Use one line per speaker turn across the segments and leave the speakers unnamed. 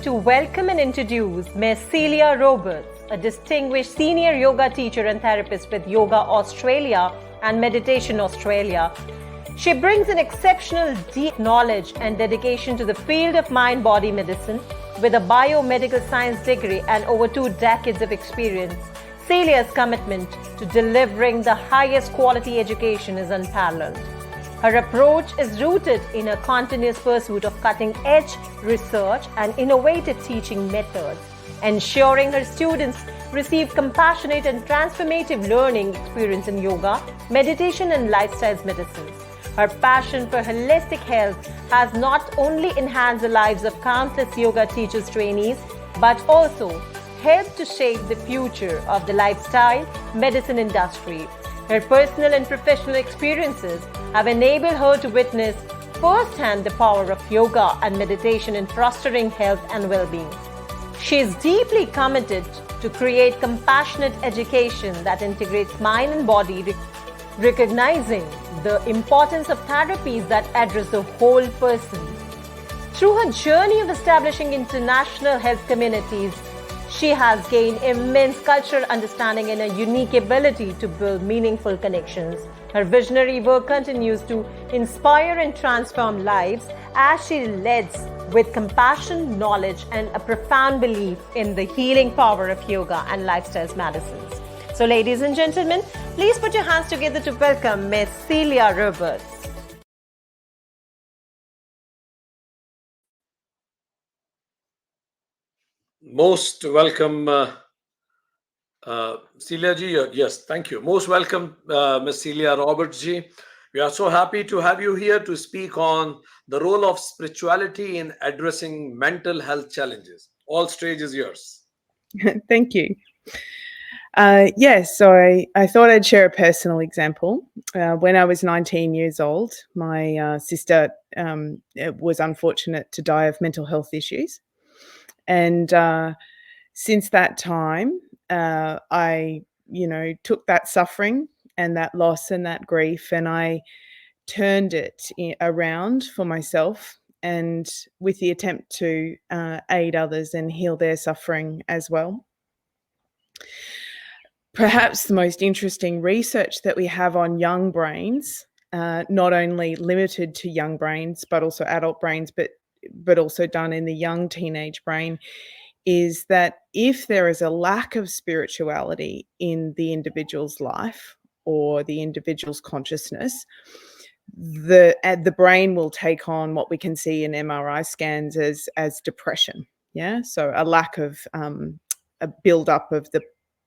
To welcome and introduce Ms. Celia Roberts, a distinguished senior yoga teacher and therapist with Yoga Australia and Meditation Australia. She brings an exceptional deep knowledge and dedication to the field of mind-body medicine with a biomedical science degree and over 2 decades of experience. Celia's commitment to delivering the highest quality education is unparalleled. Her approach is rooted in a continuous pursuit of cutting-edge research and innovative teaching methods, ensuring her students receive compassionate and transformative learning experience in yoga, meditation, and lifestyle medicine. Her passion for holistic health has not only enhanced the lives of countless yoga teachers trainees, but also helped to shape the future of the lifestyle medicine industry. Her personal and professional experiences have enabled her to witness firsthand the power of yoga and meditation in fostering health and well-being. She is deeply committed to create compassionate education that integrates mind and body, recognizing the importance of therapies that address the whole person. Through her journey of establishing international health communities, she has gained immense cultural understanding and a unique ability to build meaningful connections. Her visionary work continues to inspire and transform lives as she leads with compassion, knowledge, and a profound belief in the healing power of yoga and lifestyle medicines. So, ladies and gentlemen, please put your hands together to welcome Ms. Celia Roberts.
Most welcome, Celia ji. Yes, thank you. Most welcome, Ms. Celia Roberts ji. We are so happy to have you here to speak on the role of spirituality in addressing mental health challenges. All stage is yours.
Thank you. Yes, so I thought I'd share a personal example. When I was 19 years old, my sister was unfortunate to die of mental health issues. And since that time, I, took that suffering and that loss and that grief, and I turned it around for myself, and with the attempt to aid others and heal their suffering as well. Perhaps the most interesting research that we have on young brains, not only limited to young brains, but also adult brains, but also done in the young teenage brain, is that if there is a lack of spirituality in the individual's life or the individual's consciousness, the brain will take on what we can see in MRI scans as depression. Yeah, so a lack of a build-up of the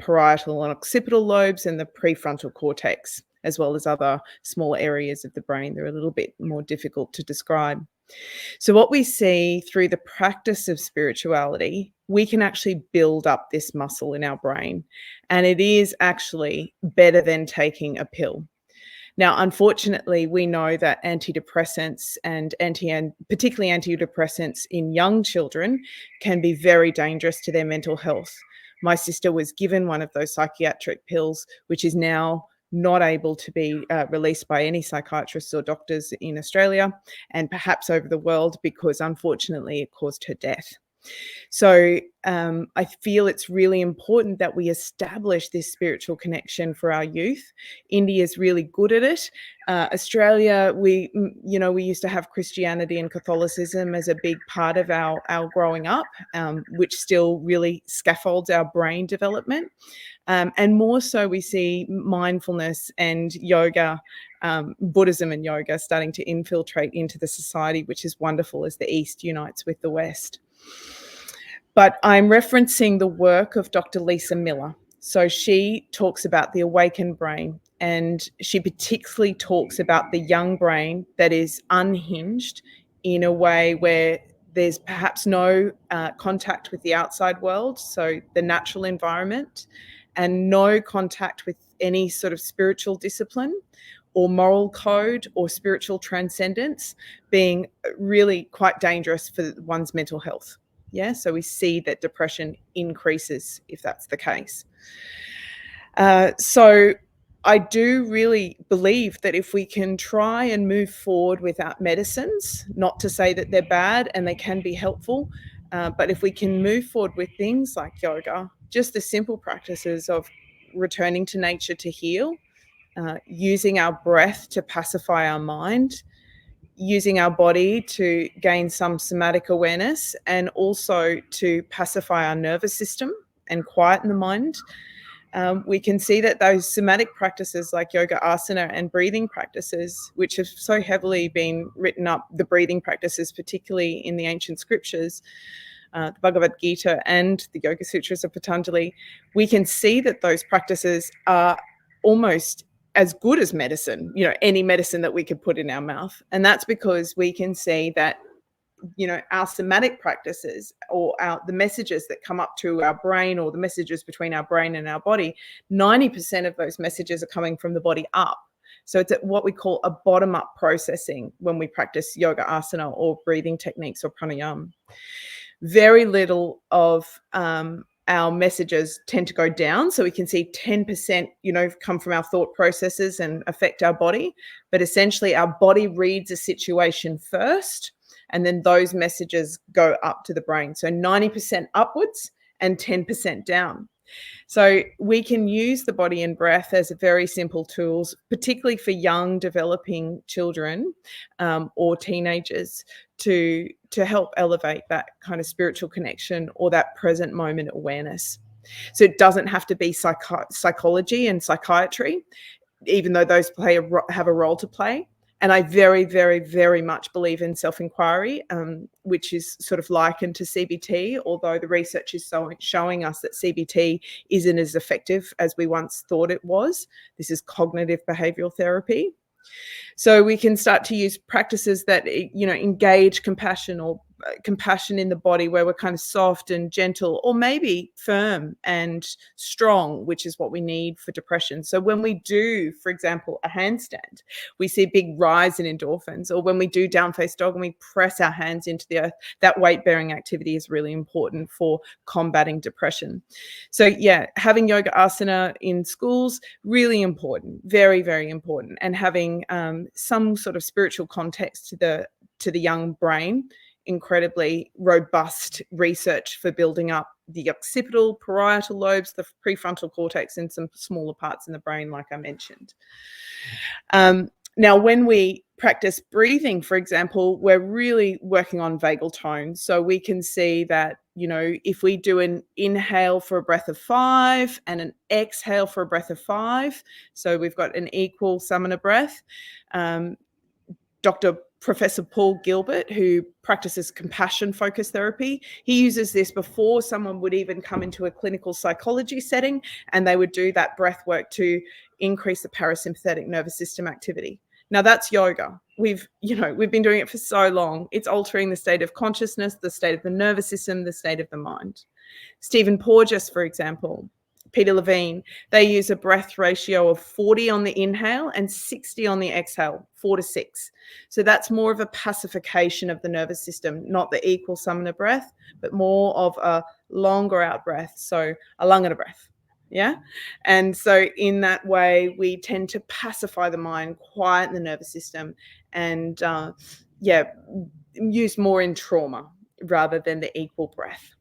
parietal and occipital lobes and the prefrontal cortex, as well as other small areas of the brain. They're a little bit more difficult to describe. So what we see through the practice of spirituality, we can actually build up this muscle in our brain, and it is actually better than taking a pill. Now, unfortunately, we know that antidepressants and particularly antidepressants in young children can be very dangerous to their mental health. My sister was given one of those psychiatric pills, which is now not able to be released by any psychiatrists or doctors in Australia and perhaps over the world, because unfortunately it caused her death. So I feel it's really important that we establish this spiritual connection for our youth. India is really good at it. Australia, we used to have Christianity and Catholicism as a big part of our growing up, which still really scaffolds our brain development. And more so we see mindfulness and yoga, Buddhism and yoga starting to infiltrate into the society, which is wonderful as the East unites with the West. But I'm referencing the work of Dr. Lisa Miller. So she talks about the awakened brain, and she particularly talks about the young brain that is unhinged in a way where there's perhaps no contact with the outside world, so the natural environment, and no contact with any sort of spiritual discipline or moral code or spiritual transcendence, being really quite dangerous for one's mental health. Yeah, so we see that depression increases if that's the case. So I do really believe that if we can try and move forward without medicines, not to say that they're bad and they can be helpful, But if we can move forward with things like yoga, just the simple practices of returning to nature to heal, using our breath to pacify our mind, using our body to gain some somatic awareness, and also to pacify our nervous system and quieten the mind, we can see that those somatic practices like yoga asana and breathing practices, which have so heavily been written up, the breathing practices, particularly in the ancient scriptures, the Bhagavad Gita and the Yoga Sutras of Patanjali, we can see that those practices are almost as good as medicine, any medicine that we could put in our mouth. And that's because we can see that our somatic practices, or the messages that come up to our brain, or the messages between our brain and our body, 90% of those messages are coming from the body up. So it's what we call a bottom-up processing when we practice yoga asana or breathing techniques or pranayama. Very little of our messages tend to go down. So we can see 10%, come from our thought processes and affect our body. But essentially our body reads a situation first, and then those messages go up to the brain. So 90% upwards and 10% down. So we can use the body and breath as very simple tools, particularly for young developing children or teenagers, to help elevate that kind of spiritual connection or that present moment awareness. So it doesn't have to be psychology and psychiatry, even though those have a role to play. And I very, very, very much believe in self-inquiry, which is sort of likened to CBT, although the research is showing us that CBT isn't as effective as we once thought it was. This is cognitive behavioral therapy. So we can start to use practices that, engage compassion, or compassion in the body, where we're kind of soft and gentle, or maybe firm and strong, which is what we need for depression. So when we do, for example, a handstand, we see a big rise in endorphins. Or when we do down face dog and we press our hands into the earth, that weight bearing activity is really important for combating depression. So yeah, having yoga asana in schools, really important, very, very important. And having some sort of spiritual context to the young brain, incredibly robust research for building up the occipital, parietal lobes, the prefrontal cortex, and some smaller parts in the brain, like I mentioned. Now, when we practice breathing, for example, we're really working on vagal tone. So we can see that, if we do an inhale for a breath of 5 and an exhale for a breath of 5, so we've got an equal samana breath. Professor Paul Gilbert, who practices compassion focused therapy, he uses this before someone would even come into a clinical psychology setting, and they would do that breath work to increase the parasympathetic nervous system activity. Now that's yoga. We've been doing it for so long. It's altering the state of consciousness, the state of the nervous system, the state of the mind. Stephen Porges, for example, Peter Levine, they use a breath ratio of 40 on the inhale and 60 on the exhale, 4 to 6. So that's more of a pacification of the nervous system, not the equal samana breath, but more of a longer out breath. So a langara breath. Yeah. And so in that way, we tend to pacify the mind, quieten the nervous system, and use more in trauma rather than the equal breath.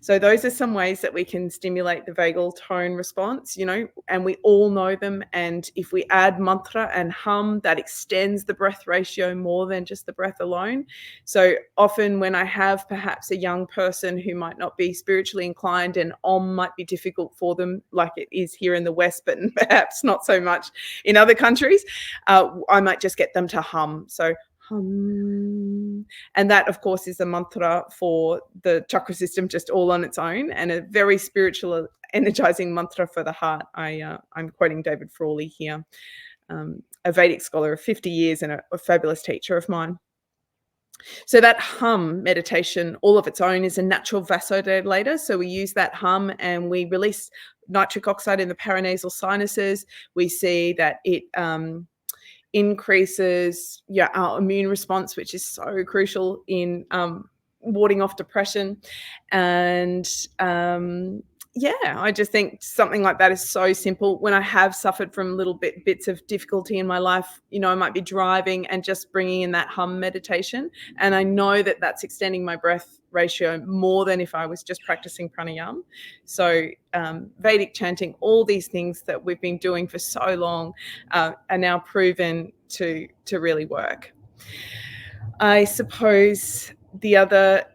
So those are some ways that we can stimulate the vagal tone response, and we all know them. And if we add mantra and hum, that extends the breath ratio more than just the breath alone. So often when I have perhaps a young person who might not be spiritually inclined, and Om might be difficult for them, like it is here in the West, but perhaps not so much in other countries, I might just get them to hum. So hum. And that, of course, is a mantra for the chakra system, just all on its own, and a very spiritual, energizing mantra for the heart. I'm quoting David Frawley here, a Vedic scholar of 50 years and a fabulous teacher of mine. So that hum meditation, all of its own, is a natural vasodilator. So we use that hum and we release nitric oxide in the paranasal sinuses. We see that it increases our immune response, which is so crucial in warding off depression. And Yeah, I just think something like that is so simple. When I have suffered from little bits of difficulty in my life, I might be driving and just bringing in that hum meditation, and I know that that's extending my breath ratio more than if I was just practicing pranayama. So Vedic chanting, all these things that we've been doing for so long are now proven to really work. I suppose the other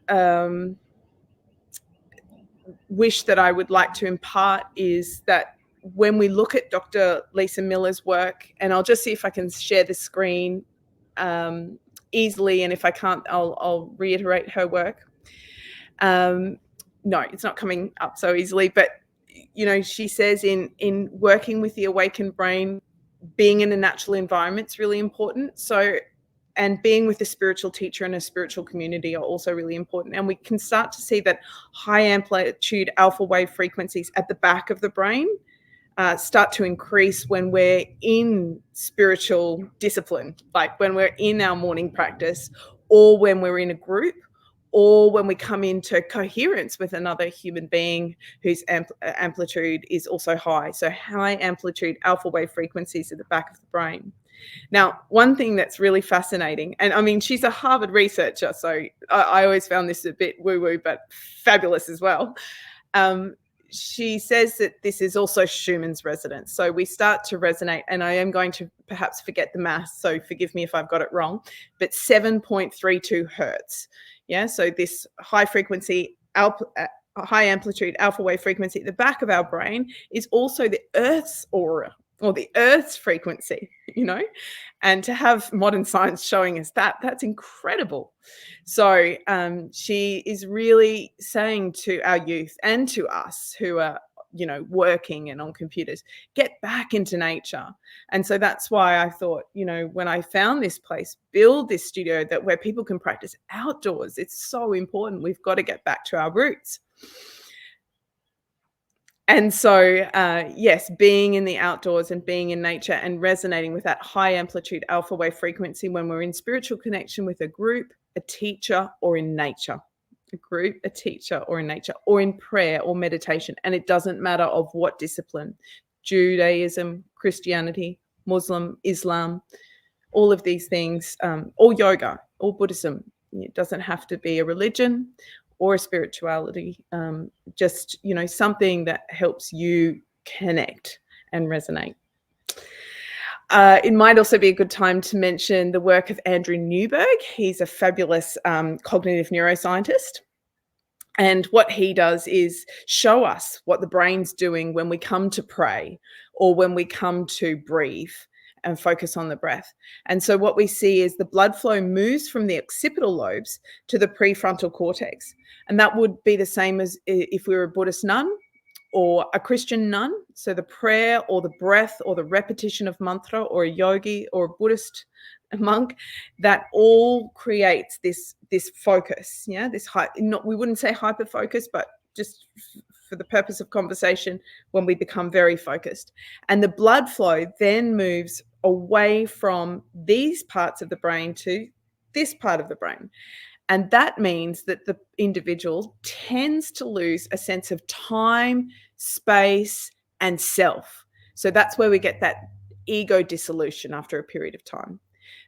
wish that I would like to impart is that when we look at Dr. Lisa Miller's work, and I'll just see if I can share the screen easily, and if I can't, I'll reiterate her work. No, it's not coming up so easily, but she says in working with the awakened brain, being in a natural environment is really important. And being with a spiritual teacher and a spiritual community are also really important. And we can start to see that high amplitude alpha wave frequencies at the back of the brain start to increase when we're in spiritual discipline, like when we're in our morning practice, or when we're in a group, or when we come into coherence with another human being whose amplitude is also high. So high amplitude alpha wave frequencies at the back of the brain. Now, one thing that's really fascinating, and I mean, she's a Harvard researcher, so I always found this a bit woo-woo, but fabulous as well. She says that this is also Schumann's resonance. So we start to resonate, and I am going to perhaps forget the math, so forgive me if I've got it wrong, but 7.32 hertz. Yeah, so this high frequency, high amplitude alpha wave frequency at the back of our brain is also the Earth's aura, or the Earth's frequency, and to have modern science showing us that's incredible. So she is really saying to our youth and to us who are, working and on computers, get back into nature. And so that's why I thought, when I found this place, build this studio where people can practice outdoors. It's so important. We've got to get back to our roots. And so, yes, being in the outdoors and being in nature and resonating with that high amplitude alpha wave frequency when we're in spiritual connection with a group, a teacher, or in nature. A group, a teacher, or in nature, or in prayer or meditation. And it doesn't matter of what discipline, Judaism, Christianity, Muslim, Islam, all of these things, or yoga, or Buddhism. It doesn't have to be a religion or a spirituality, just, something that helps you connect and resonate. It might also be a good time to mention the work of Andrew Newberg. He's a fabulous cognitive neuroscientist. And what he does is show us what the brain's doing when we come to pray or when we come to breathe and focus on the breath. And so what we see is the blood flow moves from the occipital lobes to the prefrontal cortex. And that would be the same as if we were a Buddhist nun or a Christian nun. So the prayer or the breath or the repetition of mantra, or a yogi or a Buddhist monk, that all creates this focus. Yeah, we wouldn't say hyper focus, but just for the purpose of conversation, when we become very focused. And the blood flow then moves away from these parts of the brain to this part of the brain. And that means that the individual tends to lose a sense of time, space, and self. So that's where we get that ego dissolution after a period of time.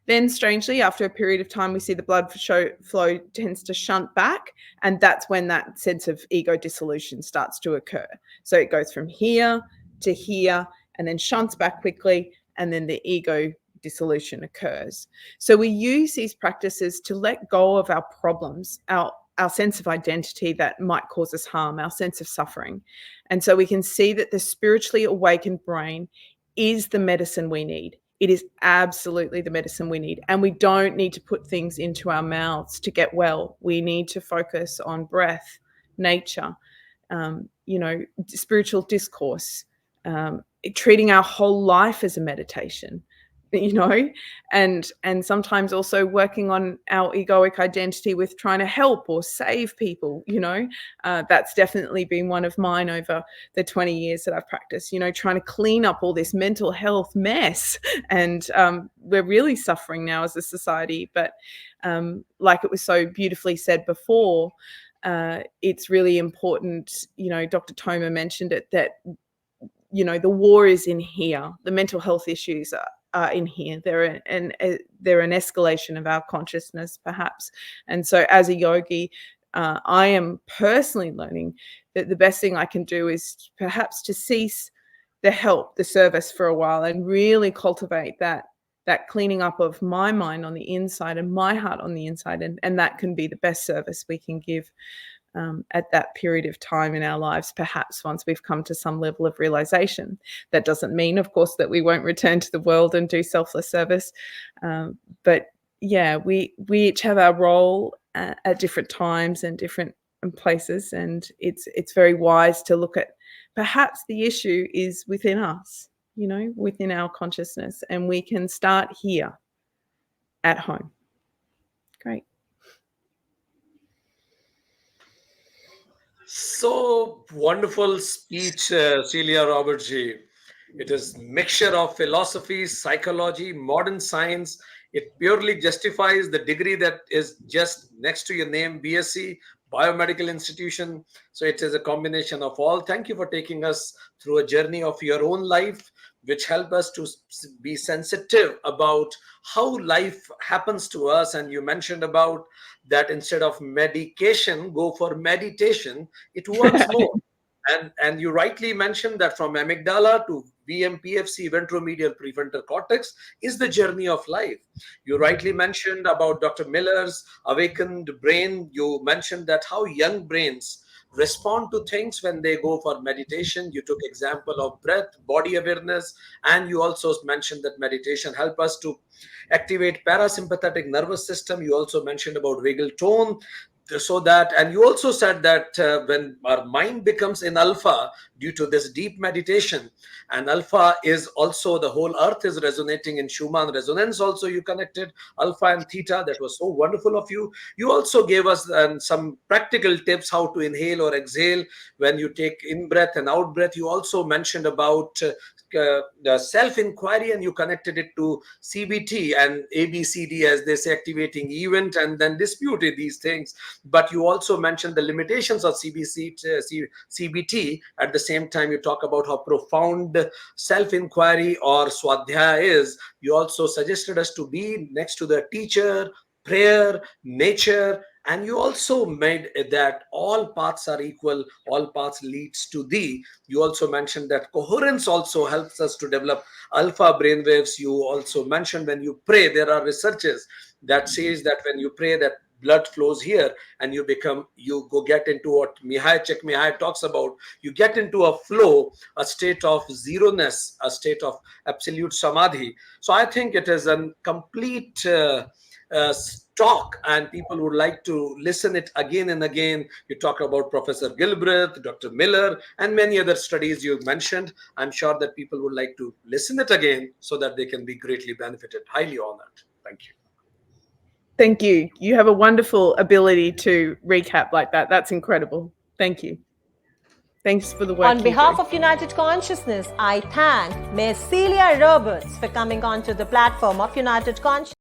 Then, strangely, after a period of time, we see the blood flow tends to shunt back, and that's when that sense of ego dissolution starts to occur. So it goes from here to here, and then shunts back quickly, and then the ego dissolution occurs. So we use these practices to let go of our problems, our sense of identity that might cause us harm, our sense of suffering. And so we can see that the spiritually awakened brain is the medicine we need. It is absolutely the medicine we need. And we don't need to put things into our mouths to get well. We need to focus on breath, nature, spiritual discourse, treating our whole life as a meditation, and sometimes also working on our egoic identity with trying to help or save people. That's definitely been one of mine over the 20 years that I've practiced, trying to clean up all this mental health mess. And we're really suffering now as a society. But like it was so beautifully said before, it's really important, Dr. Toma mentioned it, that, the war is in here. The mental health issues are in here. They're an escalation of our consciousness, perhaps. And so as a yogi, I am personally learning that the best thing I can do is perhaps to cease the service for a while and really cultivate that cleaning up of my mind on the inside and my heart on the inside. And that can be the best service we can give at that period of time in our lives, perhaps once we've come to some level of realization. That doesn't mean, of course, that we won't return to the world and do selfless service. But yeah, we each have our role at different times and different places. And it's very wise to look at, perhaps the issue is within us, within our consciousness, and we can start here at home. Great.
So wonderful speech, Celia Roberts-ji. It is mixture of philosophy, psychology, modern science. It purely justifies the degree that is just next to your name, BSc, biomedical institution. So it is a combination of all. Thank you for taking us through a journey of your own life, which help us to be sensitive about how life happens to us. And you mentioned about that instead of medication, go for meditation. It works more. And you rightly mentioned that from amygdala to VMPFC, ventromedial prefrontal cortex, is the journey of life. You rightly mentioned about Dr. Miller's awakened brain. You mentioned that how young brains respond to things when they go for meditation. You took example of breath, body awareness, and you also mentioned that meditation help us to activate parasympathetic nervous system. You also mentioned about vagal tone. So that, and you also said that when our mind becomes in alpha due to this deep meditation, and alpha is also the whole earth is resonating in Schumann resonance. Also, you connected alpha and theta. That was so wonderful of you. You also gave us some practical tips how to inhale or exhale when you take in breath and out breath. You also mentioned about the self-inquiry, and you connected it to CBT and ABCD, as they say, activating event and then disputed these things. But you also mentioned the limitations of CBT. At the same time, you talk about how profound self-inquiry or swadhyaya is. You also suggested us to be next to the teacher, prayer, nature, and you also made that all paths are equal, all paths leads to thee. You also mentioned that coherence also helps us to develop alpha brainwaves. You also mentioned when you pray, there are researches that says that when you pray, that blood flows here and you go get into what Mihai Csikszentmihalyi talks about. You get into a flow, a state of zeroness, a state of absolute samadhi. So I think it is a complete talk, and people would like to listen it again and again. You talk about Professor Gilbreth, Dr. Miller, and many other studies you mentioned. I'm sure that people would like to listen it again so that they can be greatly benefited. Highly honored. Thank you.
Thank you. You have a wonderful ability to recap like that. That's incredible. Thank you. Thanks for the work.
On behalf of United Consciousness, I thank Ms. Celia Roberts for coming onto the platform of United Consciousness.